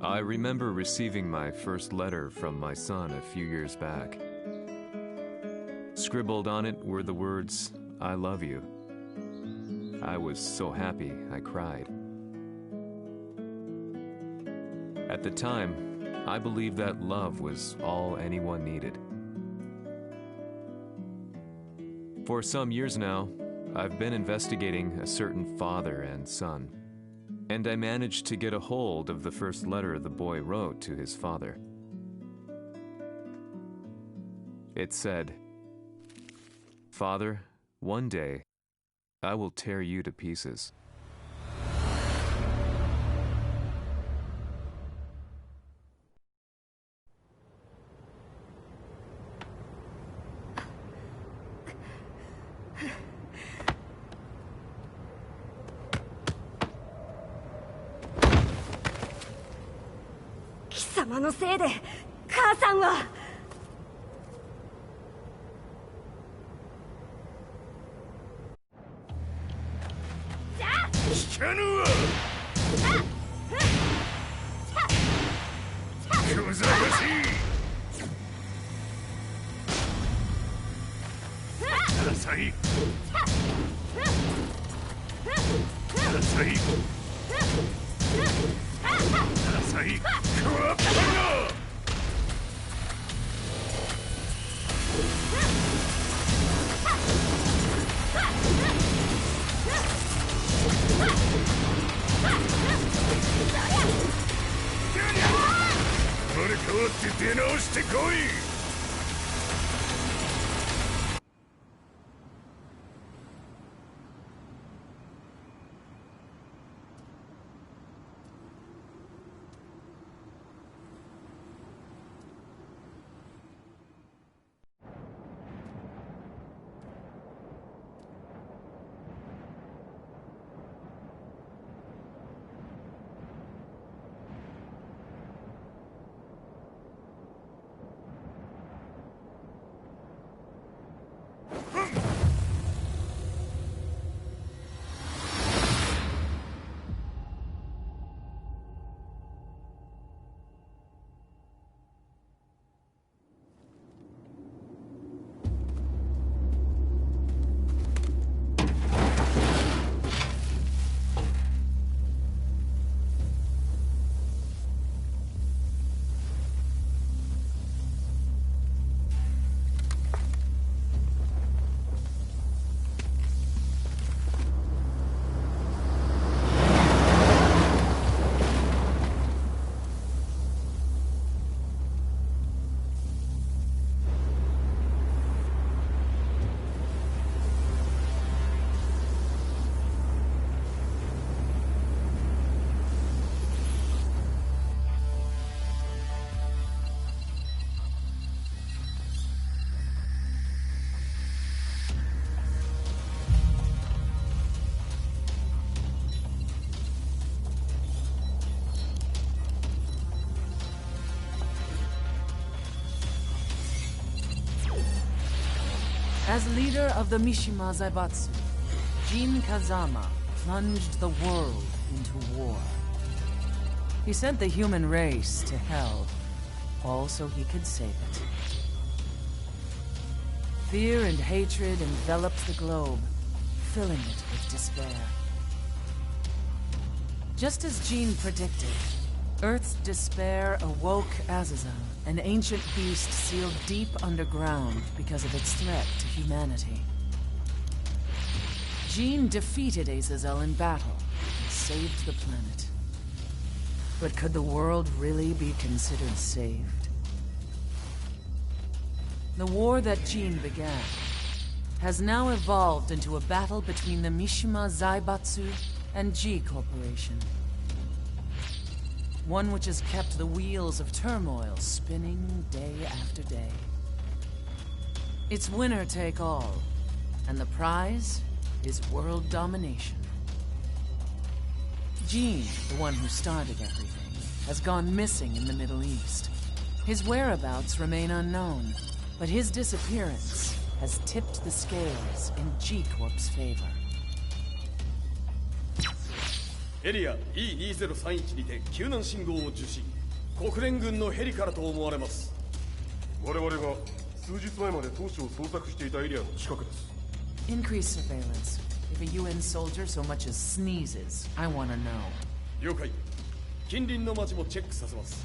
I remember receiving my first letter from my son a few years back. Scribbled on it were the words, "I love you." I was so happy I cried. At the time, I believed that love was all anyone needed. For some years now, I've been investigating a certain father and son, and I managed to get a hold of the first letter the boy wrote to his father. It said, "Father, one day, I will tear you to pieces." "貴様のせいで母さんは..." As leader of the Mishima Zaibatsu, Jin Kazama plunged the world into war. He sent the human race to hell, all so he could save it. Fear and hatred enveloped the globe, filling it with despair. Just as Jin predicted, Earth's despair awoke Azazel, an ancient beast sealed deep underground because of its threat to humanity. Jin defeated Azazel in battle and saved the planet. But could the world really be considered saved? The war that Jin began has now evolved into a battle between the Mishima Zaibatsu and G Corporation. One which has kept the wheels of turmoil spinning day after day. It's winner take all, and the prize is world domination. Jin, the one who started everything, has gone missing in the Middle East. His whereabouts remain unknown, but his disappearance has tipped the scales in G-Corp's favor. エリア E2031 にて救難信号を受信。国連軍のヘリからと思われます。我々が数日前まで当初を捜索していたエリアの近くです。 Increase surveillance. If a UN soldier so much as sneezes, I want to know. 了解。近隣の町もチェックさせます。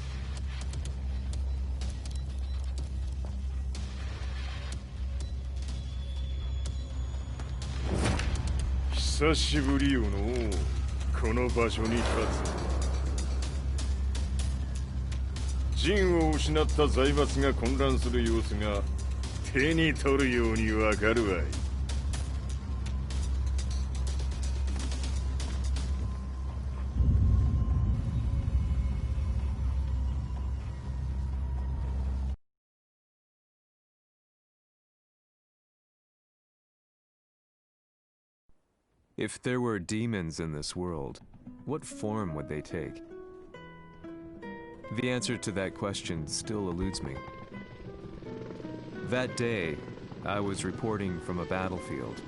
久しぶりよのこの場所に立つ。陣を失った財閥が混乱する様子が手に取るようにわかるわい。If there were demons in this world, what form would they take? The answer to that question still eludes me. That day, I was reporting from a battlefield,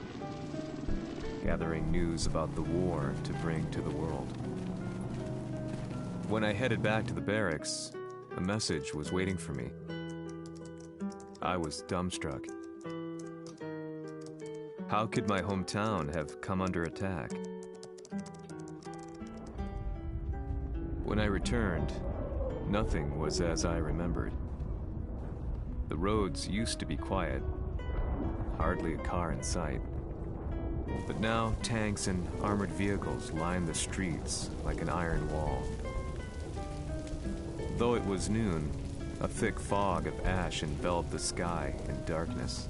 gathering news about the war to bring to the world. When I headed back to the barracks, a message was waiting for me. I was dumbstruck. How could my hometown have come under attack? When I returned, nothing was as I remembered. The roads used to be quiet, hardly a car in sight. But now tanks and armored vehicles line the streets like an iron wall. Though it was noon, a thick fog of ash enveloped the sky in darkness.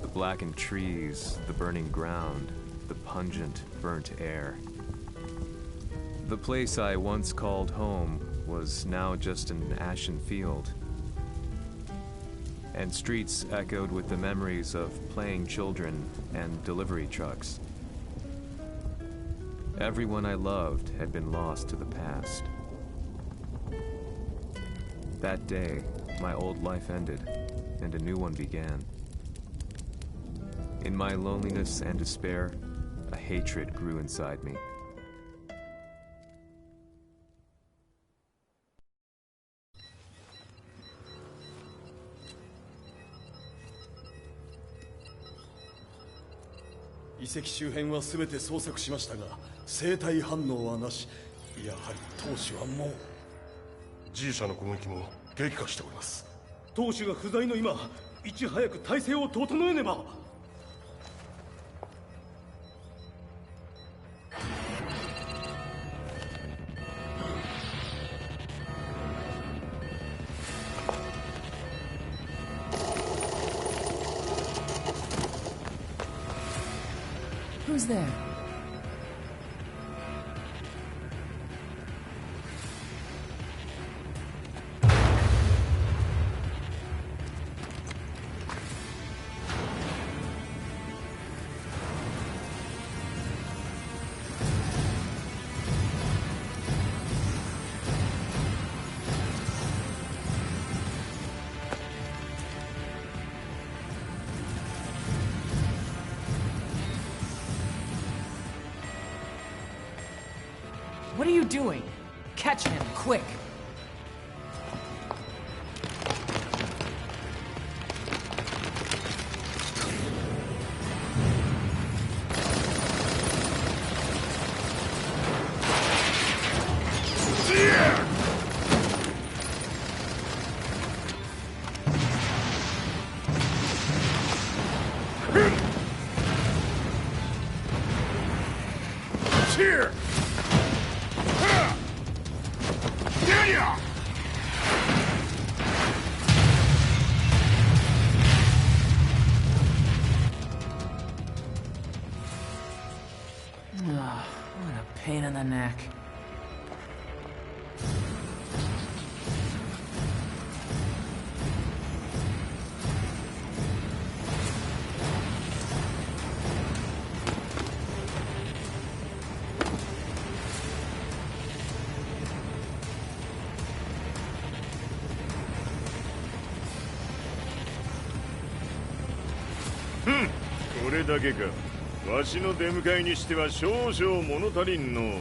The blackened trees, the burning ground, the pungent, burnt air. The place I once called home was now just an ashen field. And streets echoed with the memories of playing children and delivery trucks. Everyone I loved had been lost to the past. That day, my old life ended, and a new one began. In my loneliness and despair, a hatred grew inside me.遺跡周辺は全て捜索しましたが、生体反応はなし。やはり当主はもう。G 社の攻撃も激化しております。当主が不在の今、いち早く体制を整えねば。Who's there? What are you doing? Catch him, quick! Here! What a pain in the neck. これだけか。わしの出迎えにしては少々物足りんの。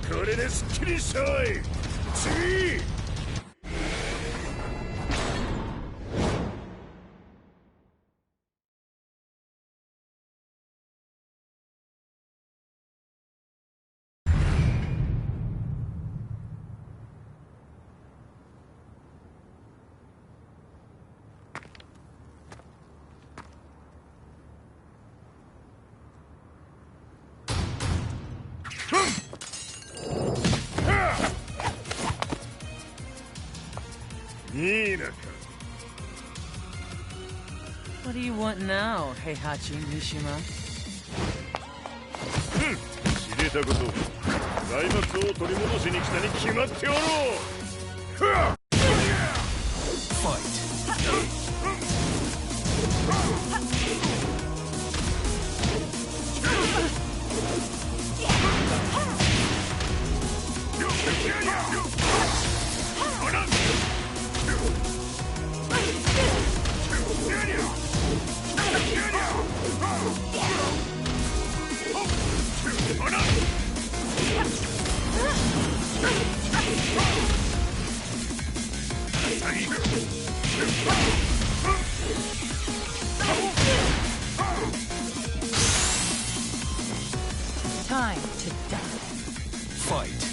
これですっきりしたわい。次。What do you want now, Heihachi Mishima? 知れたこと。財閥を取り戻しに来たに決まっておろう。Fight. Time to die. Fight.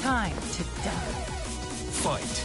Time to die. Fight.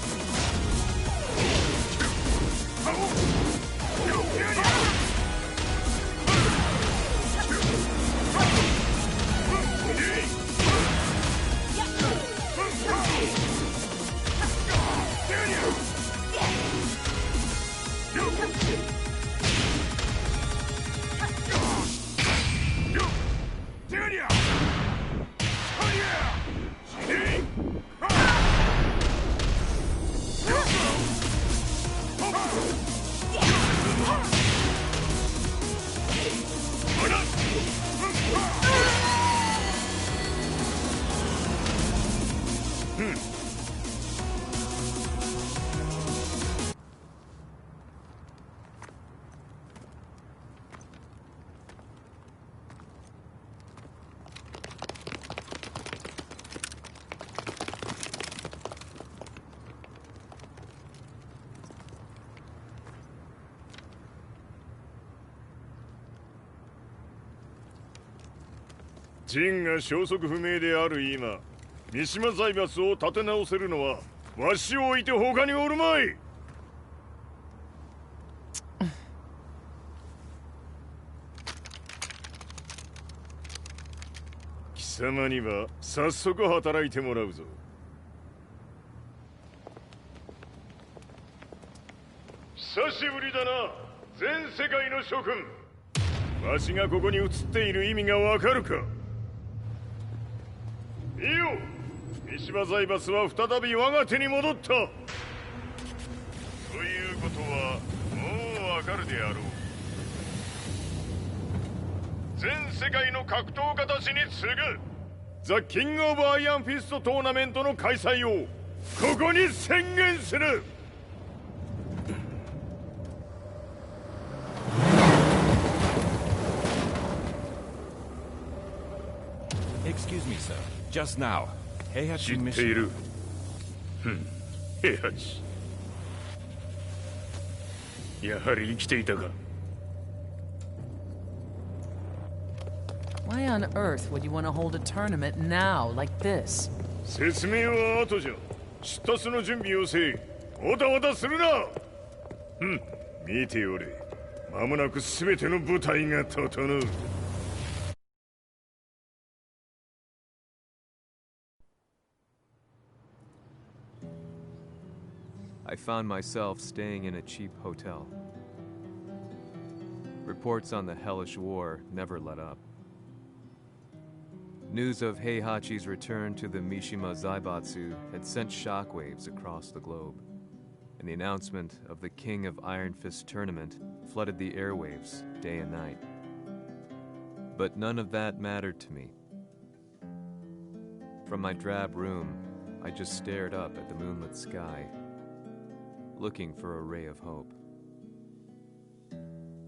ジンが消息不明である今、三島財閥を立て直せるのはわしを置いて他におるまい。貴様には早速働いてもらうぞ。久しぶりだな、全世界の諸君。わしがここに映っている意味がわかるか。いいよ、三島財閥は再び我が手に戻った。ということはもうわかるであろう。全世界の格闘家たちに次ぐザ・キング・オブ・アイアンフィストトーナメントの開催をここに宣言する。Excuse me, sir. Just now, Heihachi 知っている。平八。やはり生きていたか。Why on earth would you want to hold a tournament now, like this? 説明は後じゃ。出立の準備をせい。おたおたするな。見ておれ。間もなく全ての部隊が整う。I found myself staying in a cheap hotel. Reports on the hellish war never let up. News of Heihachi's return to the Mishima Zaibatsu had sent shockwaves across the globe, and the announcement of the King of Iron Fist tournament flooded the airwaves day and night. But none of that mattered to me. From my drab room, I just stared up at the moonlit sky, looking for a ray of hope.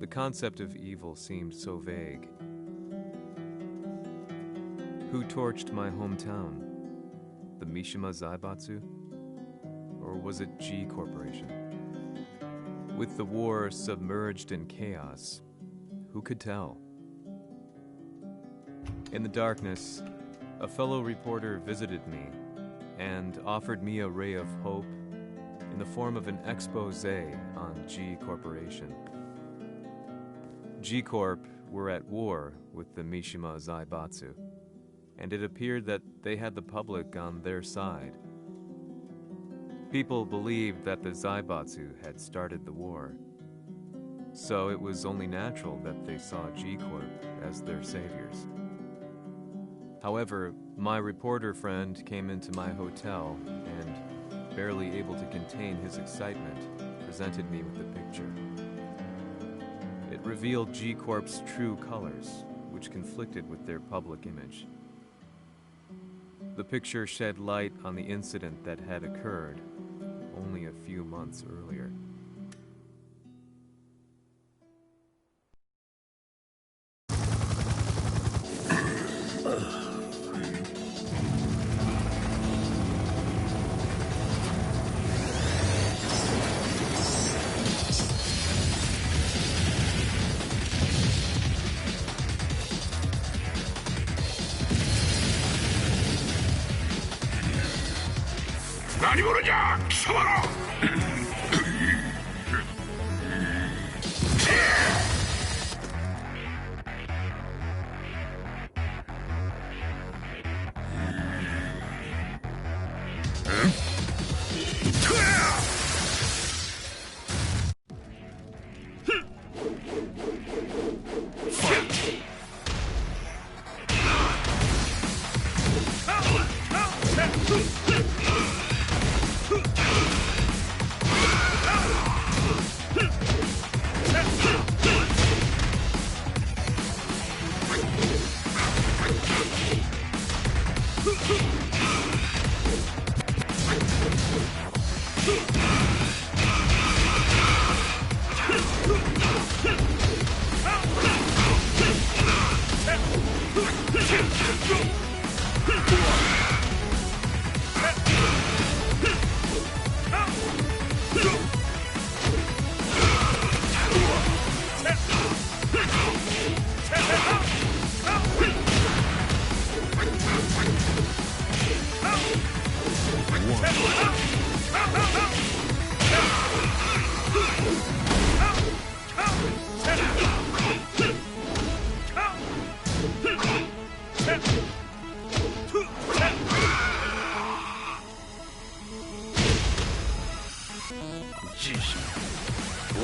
The concept of evil seemed so vague. Who torched my hometown? The Mishima Zaibatsu? Or was it G Corporation? With the war submerged in chaos, who could tell? In the darkness, a fellow reporter visited me and offered me a ray of hope in the form of an expose on G Corporation. G Corp were at war with the Mishima Zaibatsu, and it appeared that they had the public on their side. People believed that the Zaibatsu had started the war, so it was only natural that they saw G Corp as their saviors. However, my reporter friend came into my hotel and, barely able to contain his excitement, presented me with the picture. It revealed G Corp's true colors, which conflicted with their public image. The picture shed light on the incident that had occurred only a few months earlier.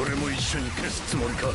俺も一緒に消すつもりか。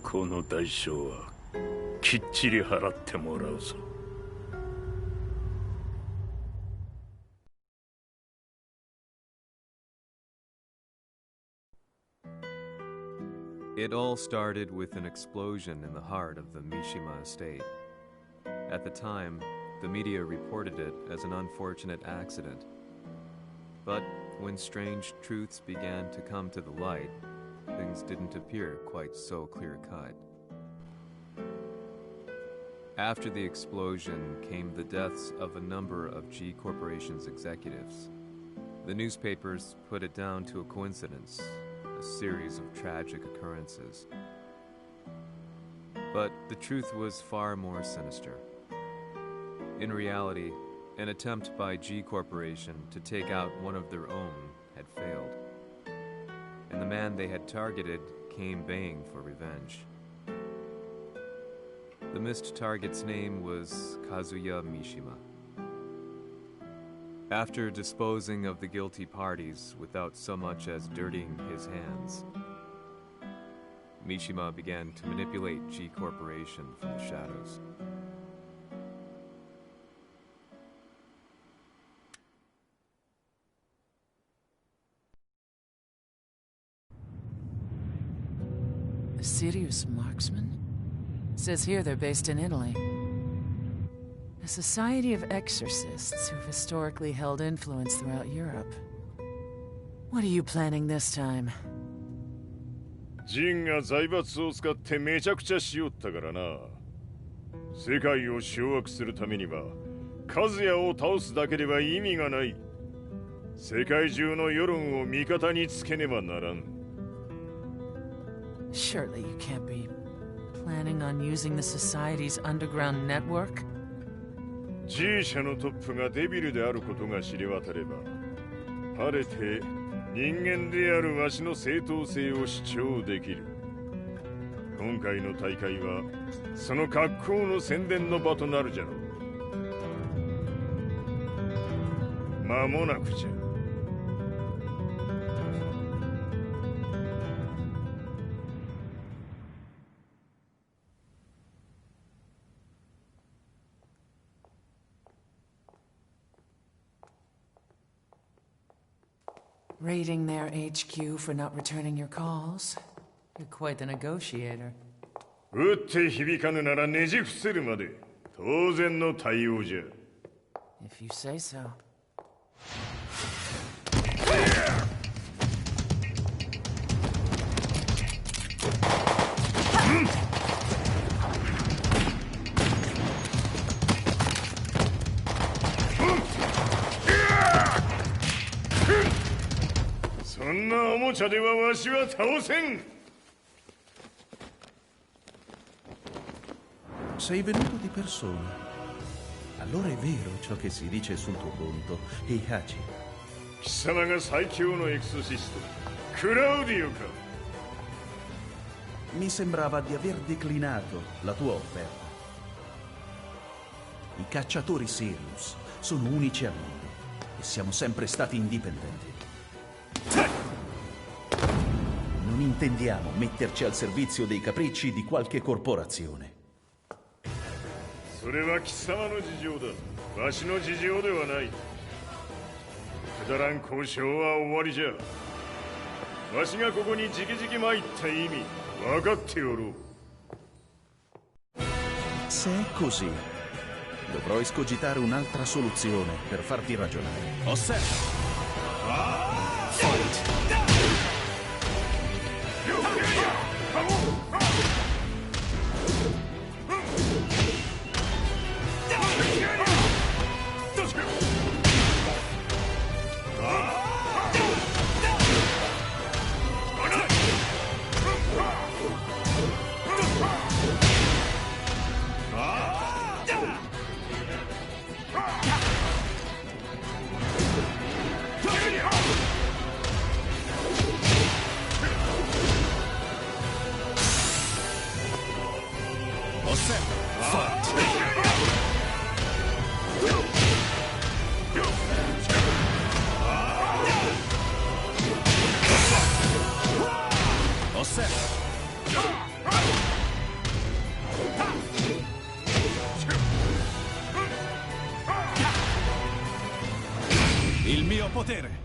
この代償はきっちり払ってもらうぞ。It all started with an explosion in the heart of the Mishima estate. At the time, the media reported it as an unfortunate accident. But when strange truths began to come to the light, things didn't appear quite so clear-cut. After the explosion came the deaths of a number of G Corporation's executives. The newspapers put it down to a coincidence, a series of tragic occurrences. But the truth was far more sinister. In reality, an attempt by G Corporation to take out one of their own had failed, and the man they had targeted came baying for revenge. The missed target's name was Kazuya Mishima. After disposing of the guilty parties without so much as dirtying his hands, Mishima began to manipulate G Corporation from the shadows. A serious marksman? Says here they're based in Italy. A society of exorcists who've historically held influence throughout Europe. What are you planning this time? ジンが財閥を使ってめちゃくちゃしよったからな。世界を掌握するためにはカズヤを倒すだけでは意味がない。世界中の世論を味方につけねばならん。Surely you can't be planning on using the society's underground network? G 社のトップがデビルであることが知れ渡れば、晴れて人間であるわしの正当性を主張できる。今回の大会はその格好の宣伝の場となるじゃろう。間もなくじゃ。Raiding their HQ for not returning your calls? You're quite the negotiator. 撃って響かぬならねじ伏せるまで当然の対応じゃ。If you say so. そんなおもちゃではわしは倒せん。 Sei venuto di persona. Allora è vero ciò che si dice sul tuo conto, Heihachi. 貴様が最強のエクソシストクラウディオか。 Mi sembrava di aver declinato la tua offerta. I cacciatori Sirius sono unici al mondo e siamo sempre stati indipendenti. Non intendiamo metterci al servizio dei capricci di qualche corporazione. それは貴様の事情だ。わしの事情ではない。くだらん交渉は終わりじゃ。わしがここに直々参った意味分かっておろう。 Se è così, dovrò escogitare un'altra soluzione per farti ragionare. Osserva! Il mio potere!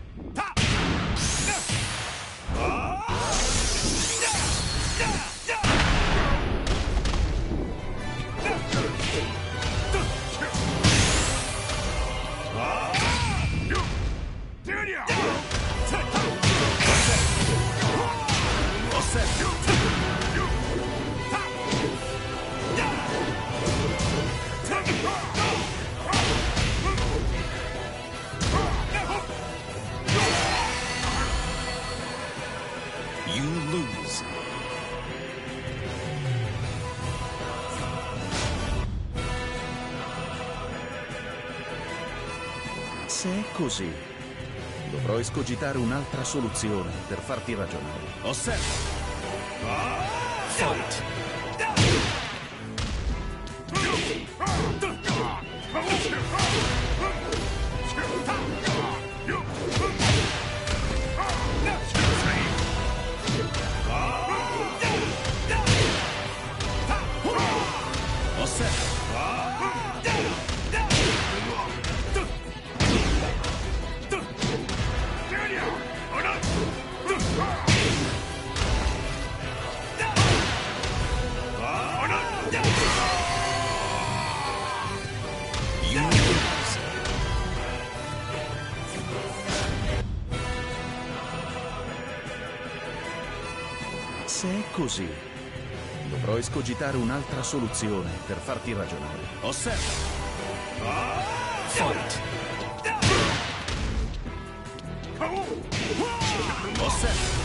You lose. Se è così, dovrò escogitare un'altra soluzione per farti ragionare. Osserva! Fight! Se è così, dovrò escogitare un'altra soluzione per farti ragionare. Osserva! Fight! Osserva!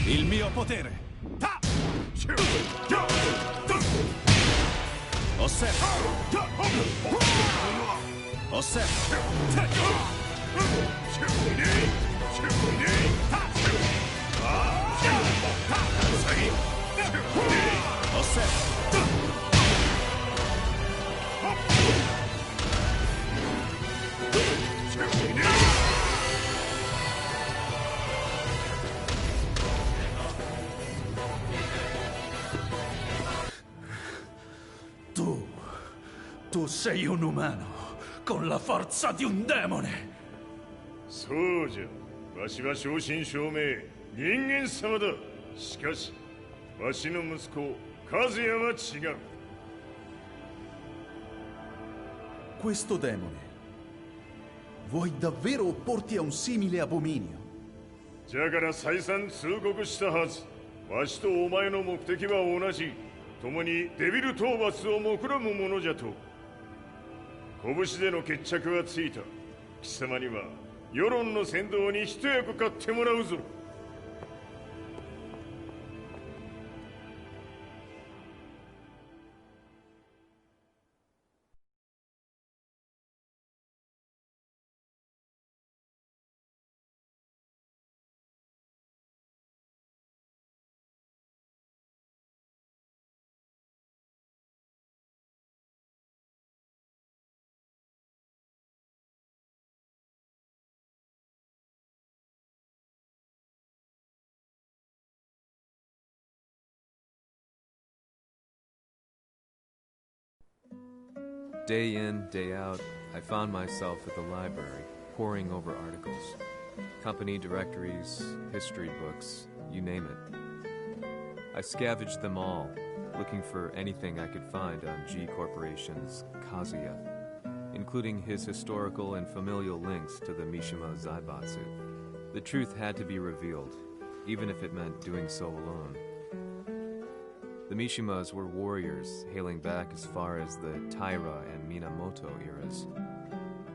Il mio potere! Osserva! Osserva! Osserva! Tu Tu sei un umano, con la forza di un demone. そうじゃ。わしは正真正銘人間様だ。しかしわしの息子和也は違う。 Questo demone, vuoi davvero opporti a un simile abominio? じゃから再三通告したはず。わしとお前の目的は同じ。共にデビル討伐を目論むものじゃと。拳での決着はついた。貴様には世論の先導に一役買ってもらうぞ。 Day in, day out, I found myself at the library, poring over articles. Company directories, history books, you name it. I scavenged them all, looking for anything I could find on G Corporation's Kazuya, including his historical and familial links to the Mishima Zaibatsu. The truth had to be revealed, even if it meant doing so alone. The Mishimas were warriors hailing back as far as the Taira and Minamoto eras.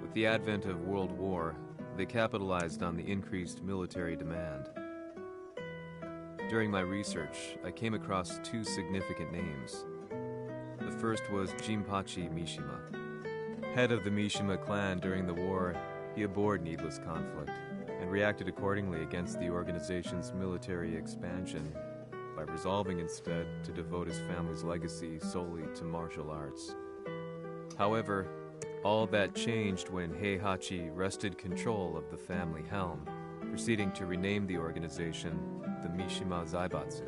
With the advent of World War, they capitalized on the increased military demand. During my research, I came across two significant names. The first was Jinpachi Mishima. Head of the Mishima clan during the war, he abhorred needless conflict and reacted accordingly against the organization's military expansion by resolving instead to devote his family's legacy solely to martial arts. However, all that changed when Heihachi wrested control of the family helm, proceeding to rename the organization the Mishima Zaibatsu.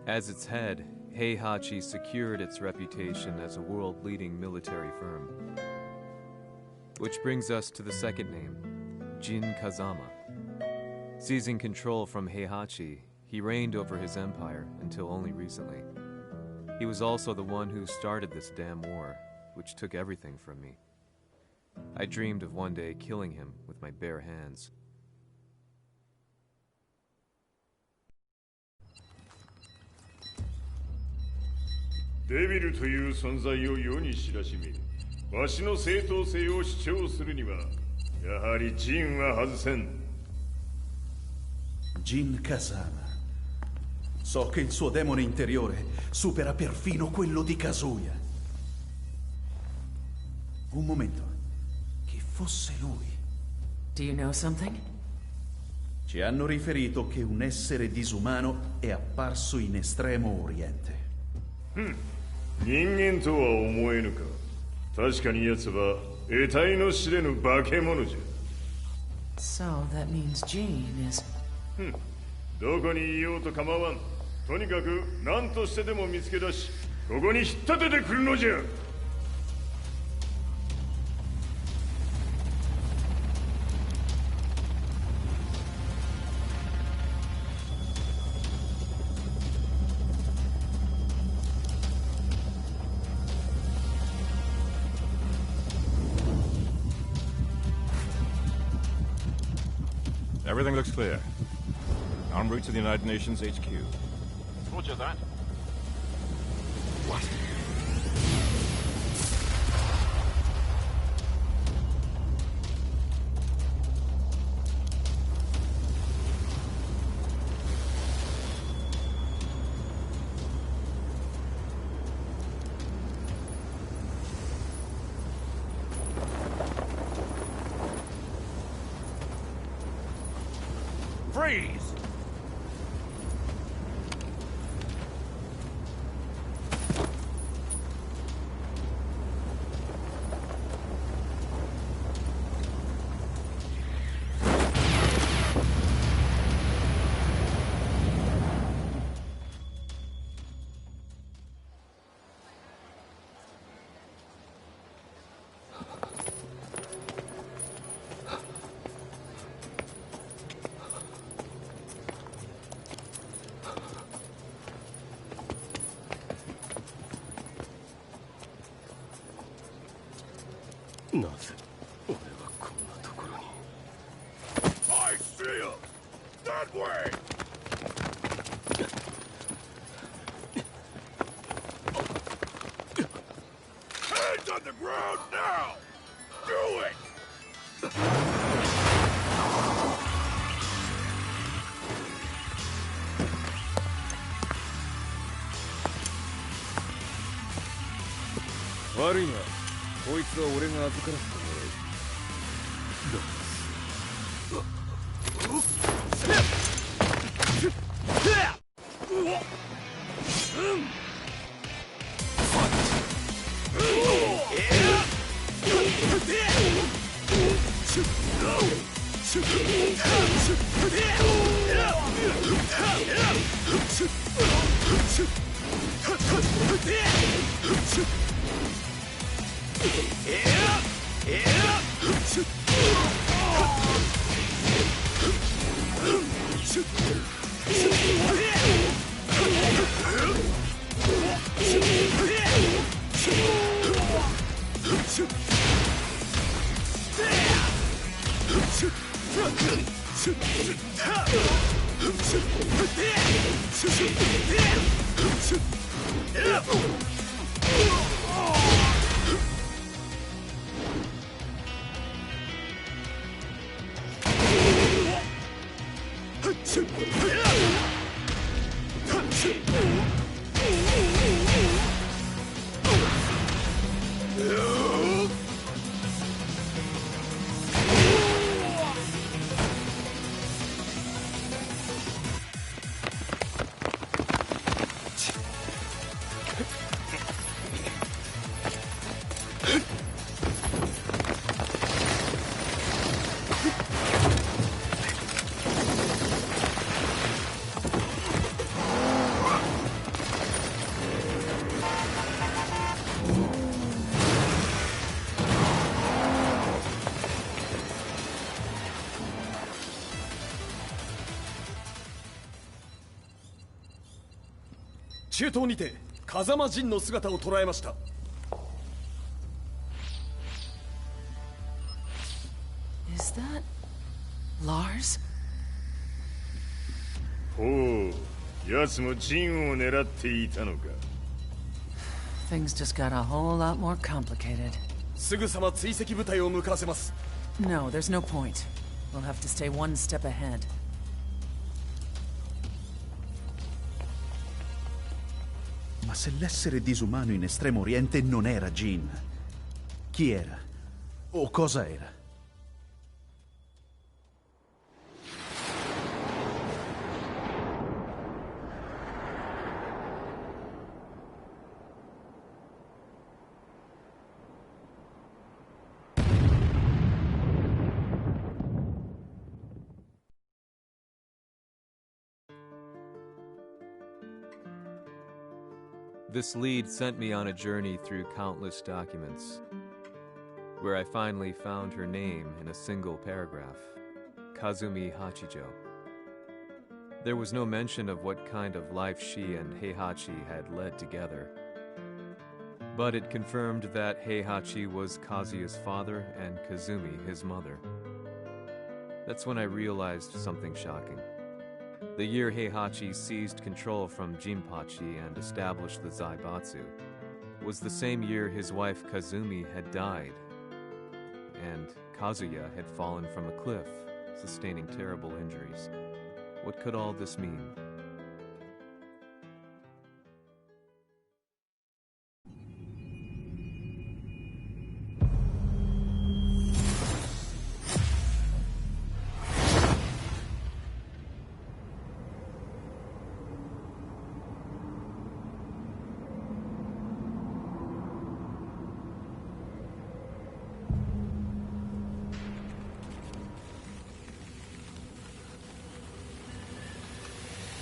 As its head, Heihachi secured its reputation as a world-leading military firm. Which brings us to the second name, Jin Kazama. Seizing control from Heihachi, he reigned over his empire until only recently. He was also the one who started this damn war, which took everything from me. I dreamed of one day killing him with my bare hands. Devil という存在を世に知らしめ、わしの正当性を主張するには、やはりジンは外せん。 Jin Kazama. So che il suo demone interiore supera perfino quello di Kazuya. Un momento. Chi fosse lui? Do you know something? Ci hanno riferito che un essere disumano è apparso in Estremo Oriente. 人間とは思えぬか。確かに奴は得体の知れぬ化け物じゃ。 So that means Jean is... どこにいようと構わん。とにかく何としてでも見つけ出し、ここに引っ立ててくるのじゃ。 Everything looks clear. En route to the United Nations HQ. Roger that. What? Freeze! なぜ俺はこんなところに。 I see him! That way! Hands on the ground now! Do it! 悪いな、こいつは俺が預からせてもらう。 中東にて風間陣の姿を捉えました。 Is that Lars? ほう、奴も陣を狙っていたのか。 Things just got a whole lot more complicated. すぐさま追跡部隊を向かわせます。 No, there's no point. We'll have to stay one step ahead. Ma se l'essere disumano in Estremo Oriente non era Jin, chi era? O cosa era? This lead sent me on a journey through countless documents, where I finally found her name in a single paragraph, Kazumi Hachijo. There was no mention of what kind of life she and Heihachi had led together, but it confirmed that Heihachi was Kazuya's father and Kazumi his mother. That's when I realized something shocking. The year Heihachi seized control from Jinpachi and established the Zaibatsu was the same year his wife Kazumi had died, and Kazuya had fallen from a cliff, sustaining terrible injuries. What could all this mean?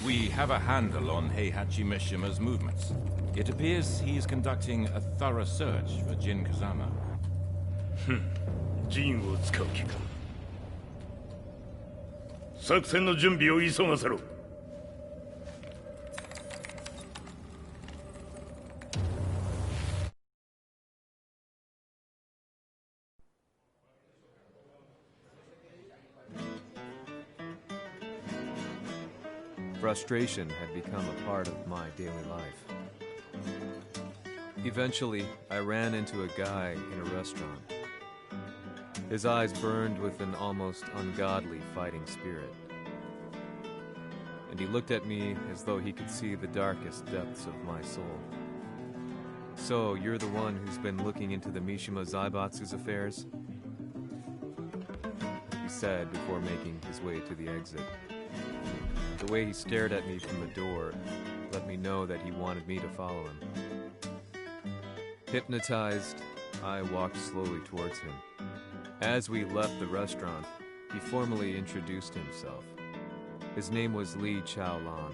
We have a handle on Heihachi Mishima's movements. It appears he's conducting a thorough search for Jin Kazama. 陣を使う気か。作戦の準備を急がせろ。Frustration had become a part of my daily life. Eventually, I ran into a guy in a restaurant. His eyes burned with an almost ungodly fighting spirit. And he looked at me as though he could see the darkest depths of my soul. "So, you're the one who's been looking into the Mishima Zaibatsu's affairs?" he said before making his way to the exit. The way he stared at me from the door let me know that he wanted me to follow him. Hypnotized, I walked slowly towards him. As we left the restaurant, he formally introduced himself. His name was Li Chaolan.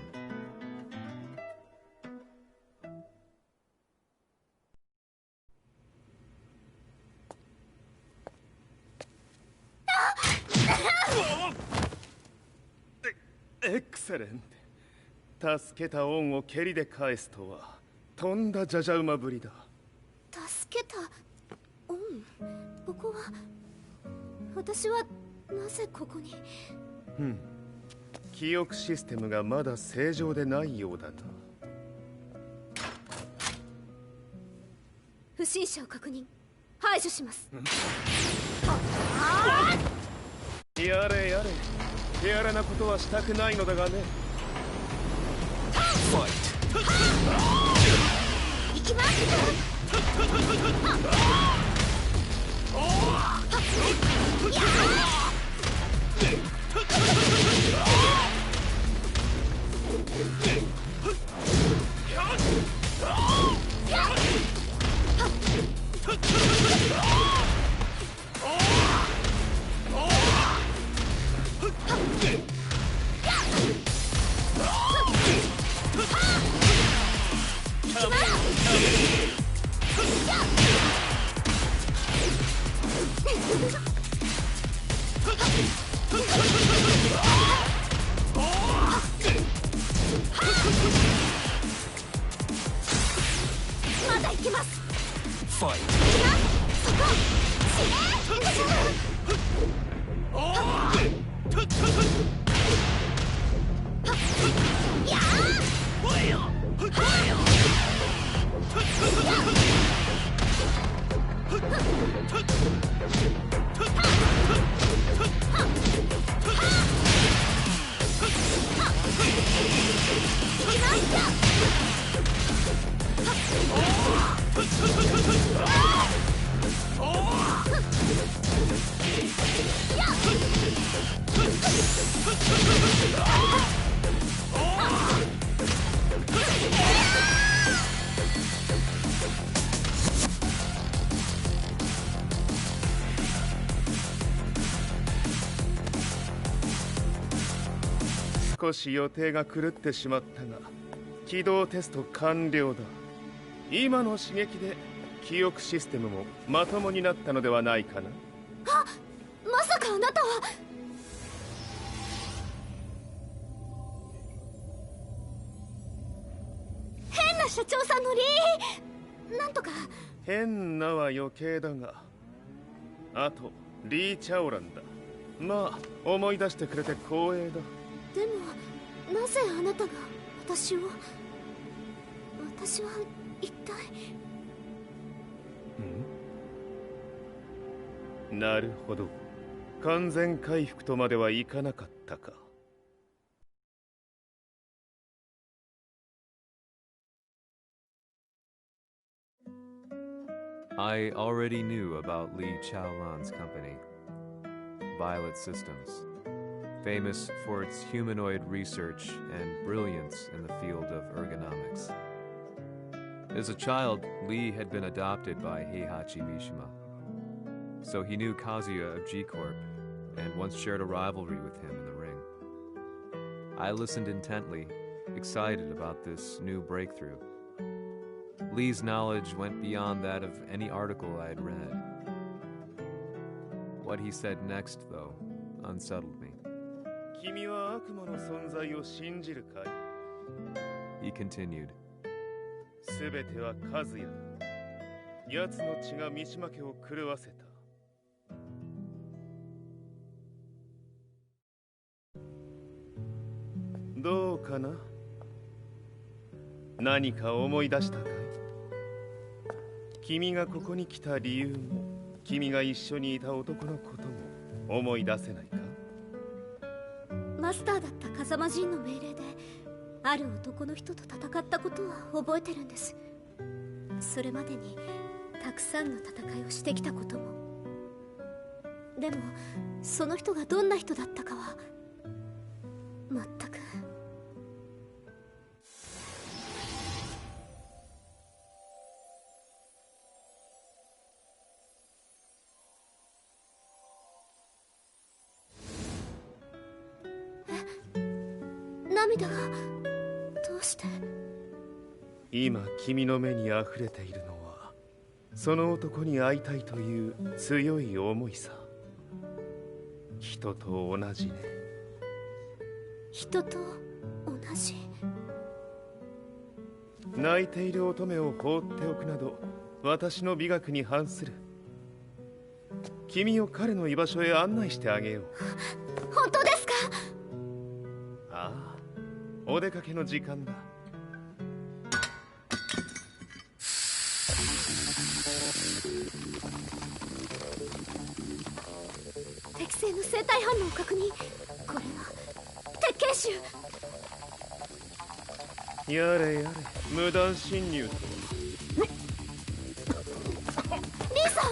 Excellent. 助けた恩を蹴りで返すとはとんだじゃじゃ馬ぶりだ。助けた恩。ここは私はなぜここに。記憶システムがまだ正常でないようだな。不審者を確認。排除します。やれやれ。手荒なことはしたくないのだがね。行きます。まだ行きます。ファイト。そこ。少し予定が狂ってしまったが起動テスト完了だ。今の刺激で記憶システムもまともになったのではないかな。あ、まさかあなたは。変な社長さんのなんとか。変なは余計だが、あとリー・チャオランだ。まあ思い出してくれて光栄だ。でもなぜあなたが私は一体。なるほど。完全回復とまではいかなかったか。I already knew about Li Chaolan's company, Violet Systems, famous for its humanoid research and brilliance in the field of ergonomics. As a child, Li had been adopted by Heihachi Mishima, so he knew Kazuya of G-Corp and once shared a rivalry with him in the ring. I listened intently, excited about this new breakthrough. Li's knowledge went beyond that of any article I had read. What he said next, though, unsettled me. 君は悪魔の存在を信じるかい? He continued. すべてはカズヤだ。奴の血が三島家を狂わせた。どうかな。何か思い出したかい？君がここに来た理由も、君が一緒にいた男のことも思い出せないか？マスターだった風間陣の命令である男の人と戦ったことは覚えてるんです。それまでにたくさんの戦いをしてきたことも。でもその人がどんな人だったかは全く。涙がどうして？今君の目に溢れているのはその男に会いたいという強い思いさ。人と同じね。人と同じ？泣いている乙女を放っておくなど私の美学に反する。君を彼の居場所へ案内してあげよう。本当ですか？ああ、お出かけの時間だ。適正の生体反応を確認。これは鉄拳臭。やれやれ、無断侵入と。リーさん！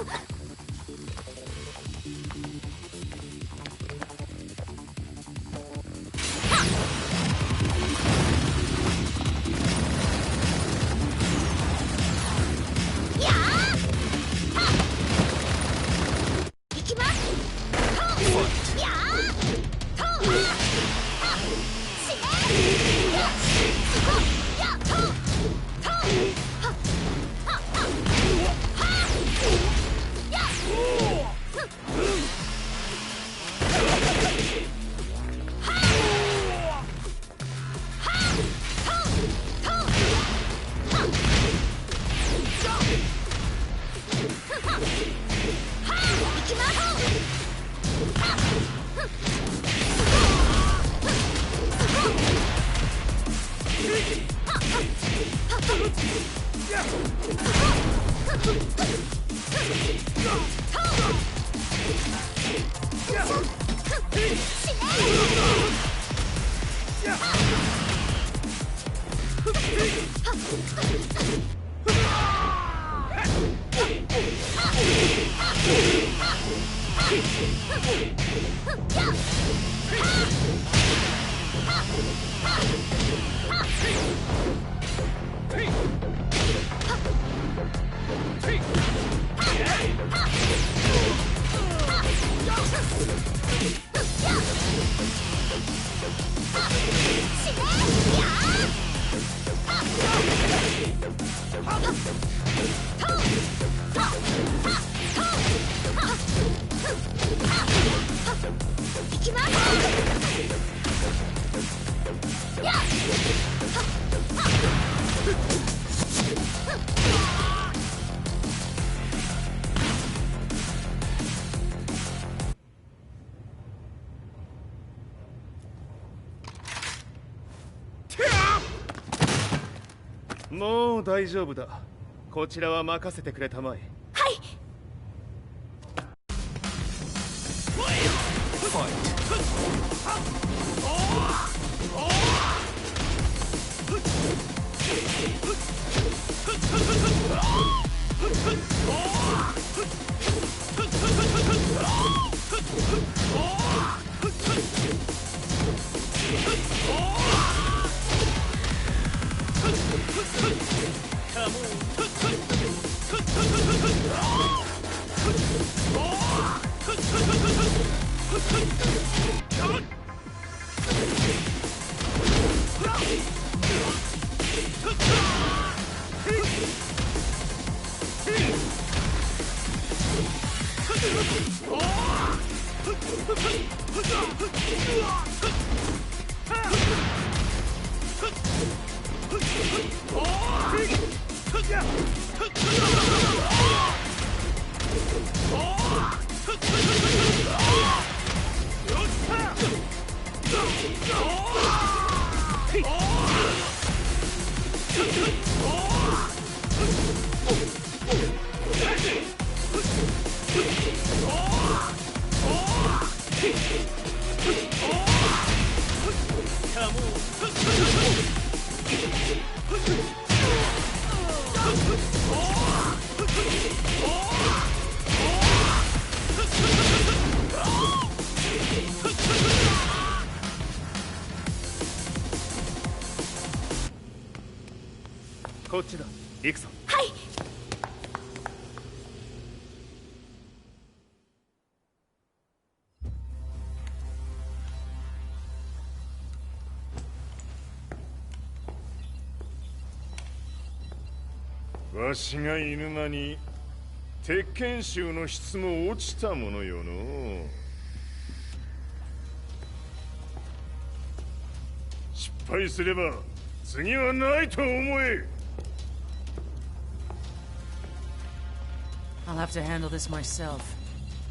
もう大丈夫だ。こちらは任せてくれたまえ。はい。こっちだ。行くぞ。はい。わしが犬間に鉄拳衆の質も落ちたものよの。失敗すれば次はないと思え。I'll have to handle this myself.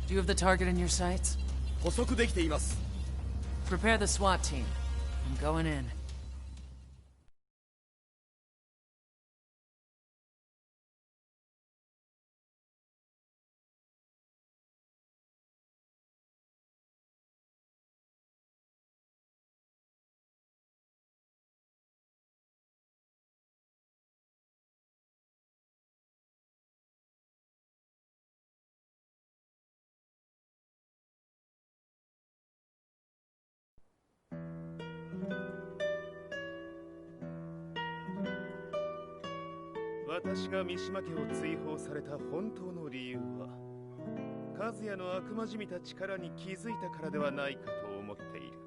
Do you have the target in your sights? 捕捉できています。 Prepare the SWAT team. I'm going in.「私が三島家を追放された本当の理由は和也の悪魔じみた力に気づいたからではないかと思っている。